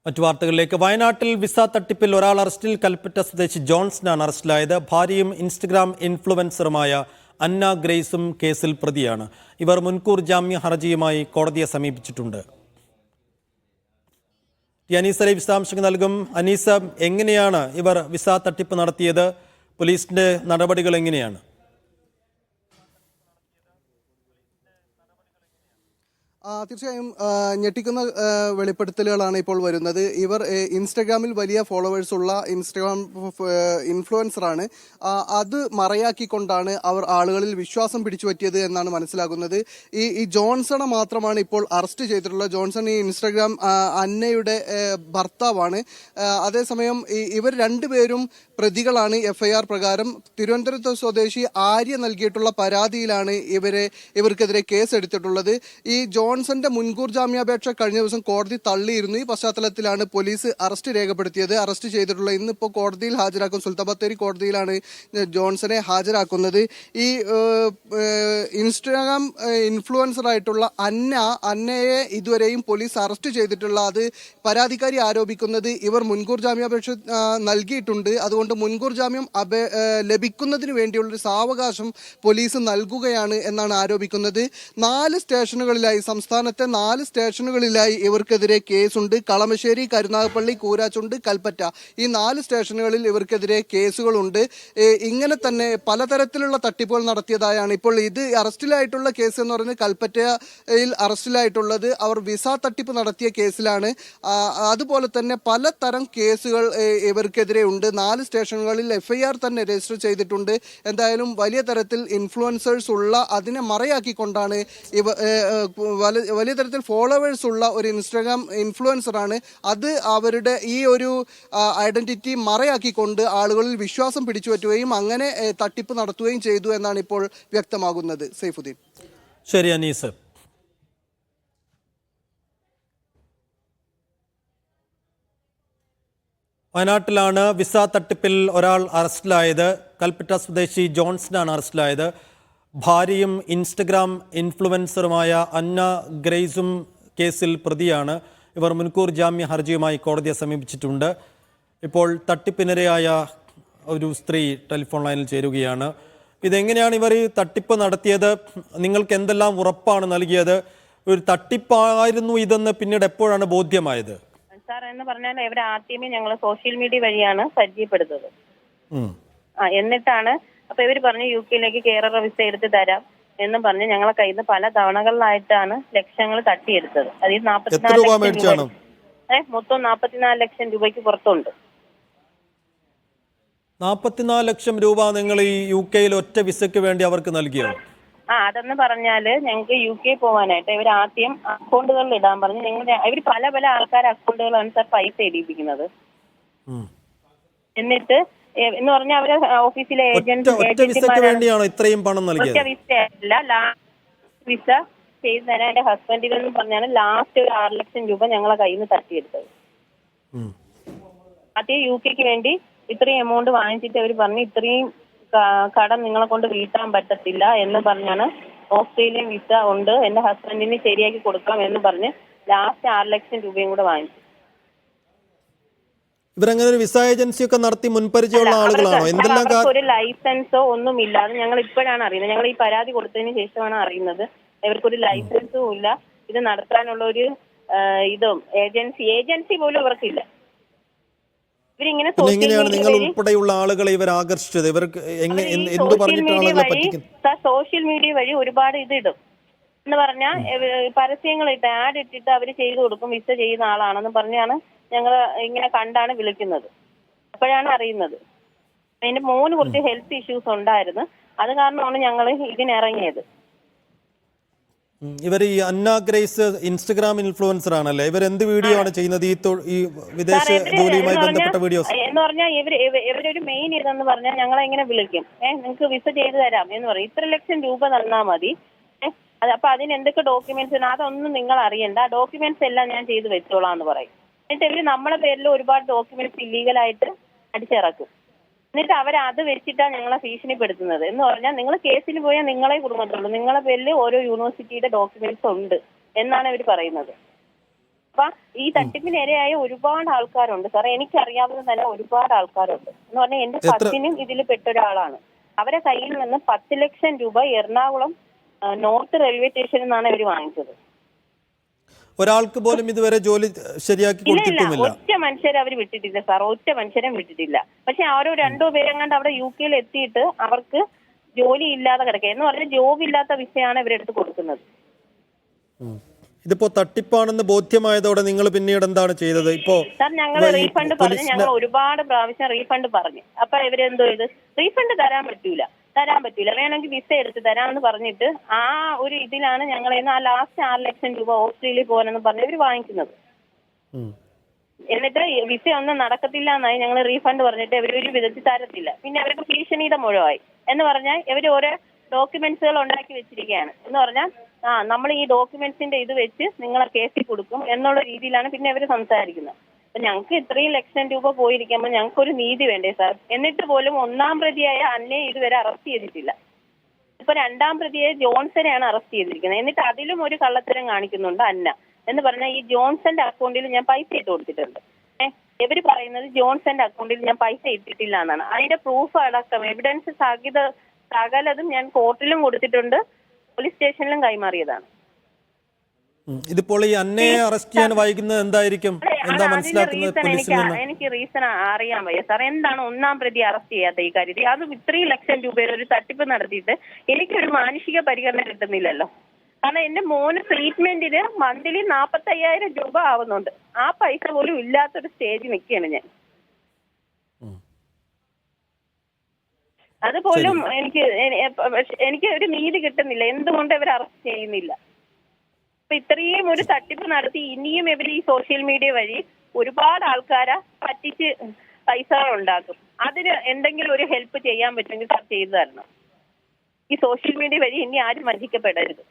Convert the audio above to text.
മറ്റു വാർത്തകളിലേക്ക്. വയനാട്ടിൽ വിസ തട്ടിപ്പിൽ ഒരാൾ അറസ്റ്റിൽ. കൽപ്പറ്റ സ്വദേശി ജോൺസനാണ് അറസ്റ്റിലായത്. ഭാര്യയും ഇൻസ്റ്റഗ്രാം ഇൻഫ്ലുവൻസറുമായ അന്ന ഗ്രേസും കേസിൽ പ്രതിയാണ്. ഇവർ മുൻകൂർ ജാമ്യ ഹർജിയുമായി കോടതിയെ സമീപിച്ചിട്ടുണ്ട്. അനീസ വിശദാംശങ്ങൾ നൽകും. അനീസ, എങ്ങനെയാണ് ഇവർ വിസ തട്ടിപ്പ് നടത്തിയത്? പോലീസിന്റെ നടപടികൾ എങ്ങനെയാണ്? തീർച്ചയായും ഞെട്ടിക്കുന്ന വെളിപ്പെടുത്തലുകളാണ് ഇപ്പോൾ വരുന്നത്. ഇവർ ഇൻസ്റ്റഗ്രാമിൽ വലിയ ഫോളോവേഴ്സ് ഉള്ള ഇൻസ്റ്റഗ്രാം ഇൻഫ്ലുവൻസറാണ്. അത് മറയാക്കിക്കൊണ്ടാണ് അവർ ആളുകളിൽ വിശ്വാസം പിടിച്ചു പറ്റിയത് എന്നാണ് മനസ്സിലാകുന്നത്. ഈ ജോൺസണെ മാത്രമാണ് ഇപ്പോൾ അറസ്റ്റ് ചെയ്തിട്ടുള്ളത്. ജോൺസൺ ഈ ഇൻസ്റ്റഗ്രാം അന്നയുടെ ഭർത്താവാണ്. അതേസമയം ഇവർ രണ്ടുപേരും പ്രതികളാണ്. FIR പ്രകാരം തിരുവനന്തപുരത്ത് സ്വദേശി ആര്യ നൽകിയിട്ടുള്ള പരാതിയിലാണ് ഇവർക്കെതിരെ കേസ് എടുത്തിട്ടുള്ളത്. ഈ ജോൺസന്റെ മുൻകൂർ ജാമ്യാപേക്ഷ കഴിഞ്ഞ ദിവസം കോടതി തള്ളിയിരുന്നു. ഈ പശ്ചാത്തലത്തിലാണ് പോലീസ് അറസ്റ്റ് രേഖപ്പെടുത്തിയത്. അറസ്റ്റ് ചെയ്തിട്ടുള്ള ഇന്നിപ്പോൾ കോടതിയിൽ ഹാജരാക്കും. സുൽത്താൻ ബത്തേരി കോടതിയിലാണ് ജോൺസനെ ഹാജരാക്കുന്നത്. ഈ ഇൻസ്റ്റാഗ്രാം ഇൻഫ്ലുവൻസർ ആയിട്ടുള്ള അന്നയെ ഇതുവരെയും പോലീസ് അറസ്റ്റ് ചെയ്തിട്ടുള്ള അത് പരാതിക്കാരി ആരോപിക്കുന്നത് ഇവർ മുൻകൂർ ജാമ്യാപേക്ഷ നൽകിയിട്ടുണ്ട്. അതുകൊണ്ട് മുൻകൂർ ജാമ്യം ലഭിക്കുന്നതിന് വേണ്ടിയുള്ളൊരു സാവകാശം പോലീസ് നൽകുകയാണ് എന്നാണ് ആരോപിക്കുന്നത്. 4 സ്റ്റേഷനുകളിലായി, സംസ്ഥാനത്തെ 4 സ്റ്റേഷനുകളിലായി ഇവർക്കെതിരെ കേസുണ്ട്. കളമശ്ശേരി, കരുനാഗപ്പള്ളി, കൂരാച്ചുണ്ട്, കൽപ്പറ്റ, ഈ 4 സ്റ്റേഷനുകളിൽ ഇവർക്കെതിരെ കേസുകളുണ്ട്. ഇങ്ങനെ തന്നെ പലതരത്തിലുള്ള തട്ടിപ്പുകൾ നടത്തിയതായാണ് ഇപ്പോൾ ഇത് അറസ്റ്റിലായിട്ടുള്ള കേസ് എന്ന് പറയുന്നത്. കൽപ്പറ്റയിൽ അറസ്റ്റിലായിട്ടുള്ളത് അവർ വിസ തട്ടിപ്പ് നടത്തിയ കേസിലാണ്. അതുപോലെ തന്നെ പലതരം കേസുകൾ ഇവർക്കെതിരെ ഉണ്ട്. 4 സ്റ്റേഷനുകളിൽ FIR തന്നെ രജിസ്റ്റർ ചെയ്തിട്ടുണ്ട്. എന്തായാലും വലിയ തരത്തിൽ ഇൻഫ്ലുവൻസേഴ്സ് ഉള്ള, അതിനെ മറയാക്കിക്കൊണ്ടാണ് വലിയ തരത്തിൽ ഫോളോവേഴ്സ് ഉള്ള ഒരു ഇൻസ്റ്റാഗ്രാം ഇൻഫ്ലുവൻസറാണ്. അത് അവരുടെ ഈ ഒരു ഐഡന്റിറ്റി മറയാക്കിക്കൊണ്ട് ആളുകളിൽ വിശ്വാസം പിടിച്ചു പറ്റുകയും അങ്ങനെ തട്ടിപ്പ് നടത്തുകയും ചെയ്തു എന്നാണ് ഇപ്പോൾ വ്യക്തമാകുന്നത്. സൈഫുദ്ദീൻ. ശരി അനീസ്. വയനാട്ടിലാണ് വിസ തട്ടിപ്പിൽ ഒരാൾ അറസ്റ്റിലായത്. കൽപ്പറ്റ സ്വദേശി ജോൺസനാണ് അറസ്റ്റിലായത്. ഭാര്യയും ഇൻസ്റ്റഗ്രാം ഇൻഫ്ലുവൻസറുമായ അന്ന ഗ്രേസും കേസിൽ പ്രതിയാണ്. ഇവർ മുൻകൂർ ജാമ്യ ഹർജിയുമായി കോടതിയെ സമീപിച്ചിട്ടുണ്ട്. ഇപ്പോൾ തട്ടിപ്പിനിരയായ ഒരു സ്ത്രീ ടെലിഫോൺ ലൈനിൽ ചേരുകയാണ്. ഇതെങ്ങനെയാണ് ഇവർ ഈ തട്ടിപ്പ് നടത്തിയത്? നിങ്ങൾക്ക് എന്തെല്ലാം ഉറപ്പാണ് നൽകിയത്? ഒരു തട്ടിപ്പായിരുന്നു ഇതെന്ന് പിന്നീട് എപ്പോഴാണ് ബോധ്യമായത്? സാർ എന്ന് പറഞ്ഞാൽ ഇവർ ആദ്യമേ ഞങ്ങൾ സോഷ്യൽ മീഡിയ വഴിയാണ് പരിചയപ്പെടുന്നത്. എന്നിട്ടാണ് അപ്പൊ ഇവർ പറഞ്ഞു UK കേരള വിസ എടുത്ത് തരാം എന്നും പറഞ്ഞ് ഞങ്ങളെ കയ്യിൽ നിന്ന് പല തവണകളിലായിട്ടാണ് ലക്ഷങ്ങൾ തട്ടിയെടുത്തത്. അതിൽ 44 മൊത്തം 44 ലക്ഷം രൂപയ്ക്ക് പുറത്തുണ്ട്. 44 ലക്ഷം രൂപ നിങ്ങൾ ഈ UK ഒറ്റ വിസയ്ക്ക് വേണ്ടി അവർക്ക് നൽകിയോ? അതെന്ന് പറഞ്ഞാല് ഞങ്ങൾക്ക് UK പോകാനായിട്ട് ഇവർ ആദ്യം അക്കൗണ്ടുകളിൽ ഇടാൻ പറഞ്ഞു. ഇവർ പല പല ആൾക്കാരെ അക്കൗണ്ടുകളാണ് സാർ പൈസ ഇടിപ്പിക്കുന്നത്. എന്നിട്ട് എന്ന് പറഞ്ഞാൽ അവര് ഓഫീസിലെ വേണ്ടിയാണോ ഇത്രയും പണം നൽകിയത്? വിസ ചെയ്ത് തരാൻ എന്റെ ഹസ്ബൻഡിനെന്ന് പറഞ്ഞാണ് ലാസ്റ്റ് ഒരു 6 ലക്ഷം രൂപ ഞങ്ങളെ കയ്യിൽ നിന്ന് തട്ടിയെടുത്തത്. ആദ്യം UK വേണ്ടി ഇത്രയും എമൗണ്ട് വാങ്ങിച്ചിട്ട് അവർ പറഞ്ഞു ഇത്രയും കടം നിങ്ങളെ കൊണ്ട് വീട്ടാൻ പറ്റത്തില്ല എന്ന് പറഞ്ഞാണ് ഓസ്ട്രേലിയൻ വിസ ഉണ്ട് എന്റെ ഹസ്ബൻഡിന് ശരിയാക്കി കൊടുക്കാം എന്ന് പറഞ്ഞ് ലാസ്റ്റ് 6 ലക്ഷം രൂപയും കൂടെ വാങ്ങിച്ചു. ഇവരങ്ങനെ ഒരു വിസ ഏജൻസി ഒക്കെ നടത്തി മുൻപരിചയമുള്ള ആളുകളാണോ? എന്തെല്ലാം ഒരു ലൈസൻസോ ഒന്നും ഇല്ലാതെ ഞങ്ങൾ ഇപ്പോഴാണ് അറിയുന്നത്. ഞങ്ങൾ ഈ പരാതി കൊടുത്തതിന് ശേഷമാണ് അറിയുന്നത് ഇവർക്കൊരു ലൈസൻസും ഇല്ല. ഇത് നടത്താനുള്ള ഒരു ഇതും ഏജൻസി പോലും ഇവർക്കില്ല. ഇവരിങ്ങനെ നിങ്ങൾ ഉൾപ്പെടെയുള്ള ആളുകളെ ഇവർ ആകർഷിച്ചത് സോഷ്യൽ മീഡിയ വഴി ഒരുപാട് ഇത് ഇടും എന്ന് പറഞ്ഞാൽ പരസ്യങ്ങൾ ഇട്ട് ആഡ് ഇട്ടിട്ട് അവർ ചെയ്തു കൊടുക്കും. വിസ ചെയ്യുന്ന ആളാണെന്ന് പറഞ്ഞാണ് ഞങ്ങൾ ഇങ്ങനെ കണ്ടാണ് വിളിക്കുന്നത്. അപ്പോഴാണ് അറിയുന്നത്. അതിന്റെ മോന് കുറച്ച് ഹെൽത്ത് ഇഷ്യൂസ് ഉണ്ടായിരുന്നു. അത് കാരണമാണ് ഞങ്ങൾ ഇതിനിറങ്ങിയത്. ഇവർ ഈ അന്ന ഗ്രേസ് ഇൻസ്റ്റഗ്രാം ഇൻഫ്ലുവൻസർ ആണല്ലേ? ഇവർ എന്ത് വീഡിയോ ആണ് ചെയ്യുന്നത്? ഈ വിദേശ ജോലിയുമായി ബന്ധപ്പെട്ട വീഡിയോസ് എന്ന് പറഞ്ഞാൽ ഇവരൊരു മെയിൻ ഇതെന്ന് പറഞ്ഞാൽ ഞങ്ങളെ ഇങ്ങനെ വിളിക്കും. നിങ്ങൾക്ക് വിസ ചെയ്തു തരാം എന്ന് പറയും. 3 ലക്ഷം രൂപ തന്നാൽ മതി. അപ്പൊ അതിന് എന്തൊക്കെ ഡോക്യുമെന്റ്സ് അതൊന്നും നിങ്ങൾ അറിയണ്ട, ഡോക്യുമെന്റ്സ് എല്ലാം ഞാൻ ചെയ്ത് വെച്ചോളാം എന്ന് പറയും. എന്നിട്ട് ഇവര് നമ്മളെ പേരിൽ ഒരുപാട് ഡോക്യുമെന്റ്സ് ഇല്ലീഗലായിട്ട് അടിച്ചിറക്കും. എന്നിട്ട് അത് വെച്ചിട്ടാണ് ഞങ്ങളെ ഭീഷണിപ്പെടുത്തുന്നത്. എന്ന് പറഞ്ഞാൽ നിങ്ങൾ കേസിന് പോയാൽ നിങ്ങളെ കുടുംബത്തുള്ളൂ, നിങ്ങളെ പേരിൽ ഓരോ യൂണിവേഴ്സിറ്റിയുടെ ഡോക്യുമെന്റ്സ് ഉണ്ട് എന്നാണ് ഇവർ പറയുന്നത്. അപ്പൊ ഈ തട്ടിപ്പിനിരയായ ഒരുപാട് ആൾക്കാരുണ്ട് സാർ. എനിക്കറിയാവുന്ന തന്നെ ഒരുപാട് ആൾക്കാരുണ്ട്. എന്ന് പറഞ്ഞാൽ എന്റെ കസിനും ഇതിൽ പെട്ട ഒരാളാണ്. അവരെ കയ്യിൽ നിന്ന് 10 ലക്ഷം രൂപ എറണാകുളം നോർത്ത് റെയിൽവേ സ്റ്റേഷനിൽ നിന്നാണ് ഇവർ വാങ്ങിച്ചത്. ഒരാൾക്ക് പോലും ഇതുവരെ ജോലി ശരിയാക്കി കൊടുത്തിട്ടുമില്ല. ഒറ്റ മനുഷ്യരെ അവർ വിട്ടിട്ടില്ല സാർ, ഒറ്റ മനുഷ്യരും വിട്ടിട്ടില്ല. പക്ഷെ ആരോ 2 പേരെങ്ങാണ്ട് അവിടെ UK എത്തിയിട്ട് അവർക്ക് ജോലി ഇല്ലാതെ കിടക്കുക. എന്ന് പറഞ്ഞാൽ ജോബ് ഇല്ലാത്ത വിസയാണ് ഇവരെടുത്ത് കൊടുക്കുന്നത്. ഇതിപ്പോ തട്ടിപ്പാണെന്ന് ബോധ്യമായതോടെ നിങ്ങൾ പിന്നീട് എന്താണ് ചെയ്തത്? ഇപ്പോ സാർ ഞങ്ങൾ റീഫണ്ട് പറഞ്ഞു, ഞങ്ങൾ ഒരുപാട് പ്രാവശ്യം റീഫണ്ട് പറഞ്ഞു. അപ്പൊ ഇവരെന്തോ ചെയ്ത് റീഫണ്ട് തരാൻ പറ്റൂല, വേണമെങ്കിൽ വിസ എടുത്ത് തരാമെന്ന് പറഞ്ഞിട്ട് ആ ഒരു ഇതിലാണ് ഞങ്ങൾ ആ ലാസ്റ്റ് 6 ലക്ഷം രൂപ ഓസ്ട്രേലിയയിൽ പോകാനെന്ന് പറഞ്ഞ് ഇവർ വാങ്ങിക്കുന്നത്. എന്നിട്ട് വിസ ഒന്നും നടക്കത്തില്ല എന്നായി ഞങ്ങൾ റീഫണ്ട് പറഞ്ഞിട്ട് ഇവർ ഒരു വിധത്തിൽ തരത്തില്ല. പിന്നെ അവർക്ക് ഭീഷണിയുടെ മുഴവായി എന്ന് പറഞ്ഞാൽ ഇവർ ഓരോ ഡോക്യുമെന്റ്സുകൾ ഉണ്ടാക്കി വെച്ചിരിക്കുകയാണ്. എന്ന് പറഞ്ഞാൽ നമ്മൾ ഈ ഡോക്യുമെന്റ്സിന്റെ ഇത് വെച്ച് നിങ്ങളെ കേസിൽ കൊടുക്കും എന്നുള്ള രീതിയിലാണ് പിന്നെ അവർ സംസാരിക്കുന്നത്. അപ്പൊ ഞങ്ങൾക്ക് ഇത്രയും ലക്ഷം രൂപ പോയിരിക്കുമ്പോൾ ഞങ്ങൾക്കൊരു നീതി വേണ്ടേ സാർ? എന്നിട്ട് പോലും 1-ാം പ്രതിയായ അന്നയെ ഇതുവരെ അറസ്റ്റ് ചെയ്തിട്ടില്ല. ഇപ്പൊ 2-ാം പ്രതിയായ ജോൺസനെയാണ് അറസ്റ്റ് ചെയ്തിരിക്കുന്നത്. എന്നിട്ട് അതിലും ഒരു കള്ളത്തരം കാണിക്കുന്നുണ്ട് അന്ന. എന്ന് പറഞ്ഞാൽ ഈ ജോൺസന്റെ അക്കൗണ്ടിൽ ഞാൻ പൈസ ഇട്ട് കൊടുത്തിട്ടുണ്ട്. ഇവര് പറയുന്നത് ജോൺസന്റെ അക്കൗണ്ടിൽ ഞാൻ പൈസ ഇട്ടിട്ടില്ല എന്നാണ്. അതിന്റെ പ്രൂഫ് അടക്കം എവിഡൻസ് സകലതും ഞാൻ കോർട്ടിലും കൊടുത്തിട്ടുണ്ട്, പോലീസ് സ്റ്റേഷനിലും കൈമാറിയതാണ്. ഇതിപ്പോൾ ഈ അന്നയെ അറസ്റ്റ് ചെയ്യാൻ വൈകുന്നത് എന്തായിരിക്കും? എന്താ മനസ്സിലാക്കുന്നത് പോലീസിൽ നിന്ന്? എനിക്ക് റീസൺ അറിയാൻ വയ്യ സാർ. എന്താണ് 1-ാം പ്രതി അറസ്റ്റ് ചെയ്യാത്ത ഈ കാര്യത്തിൽ? അതും ഇത്രയും ലക്ഷം രൂപയുടെ ഒരു തട്ടിപ്പ് നടത്തിയിട്ട് എനിക്കൊരു മാനുഷിക പരിഗണന കിട്ടുന്നില്ലല്ലോ. കാരണം എന്റെ മോന് ട്രീറ്റ്മെന്റിന് മന്ത്ലി 45,000 രൂപ ആവുന്നുണ്ട്. ആ പൈസ പോലും ഇല്ലാത്തൊരു സ്റ്റേജിൽ നിൽക്കുകയാണ് ഞാൻ. അതുപോലും എനിക്ക് ഒരു നീതി കിട്ടുന്നില്ല. എന്തുകൊണ്ട് ഇവർ അറസ്റ്റ് ചെയ്യുന്നില്ല? അപ്പൊ ഇത്രയും ഒരു തട്ടിപ്പ് നടത്തി ഇനിയും ഇവർ ഈ സോഷ്യൽ മീഡിയ വഴി ഒരുപാട് ആൾക്കാരെ പറ്റിച്ച് പൈസകൾ ഉണ്ടാക്കും. അതിന് എന്തെങ്കിലും ഒരു ഹെൽപ്പ് ചെയ്യാൻ പറ്റുമെങ്കിൽ സാർ ചെയ്തു തരണം. ഈ സോഷ്യൽ മീഡിയ വഴി ഇനി ആരും വഞ്ചിക്കപ്പെടരുത്.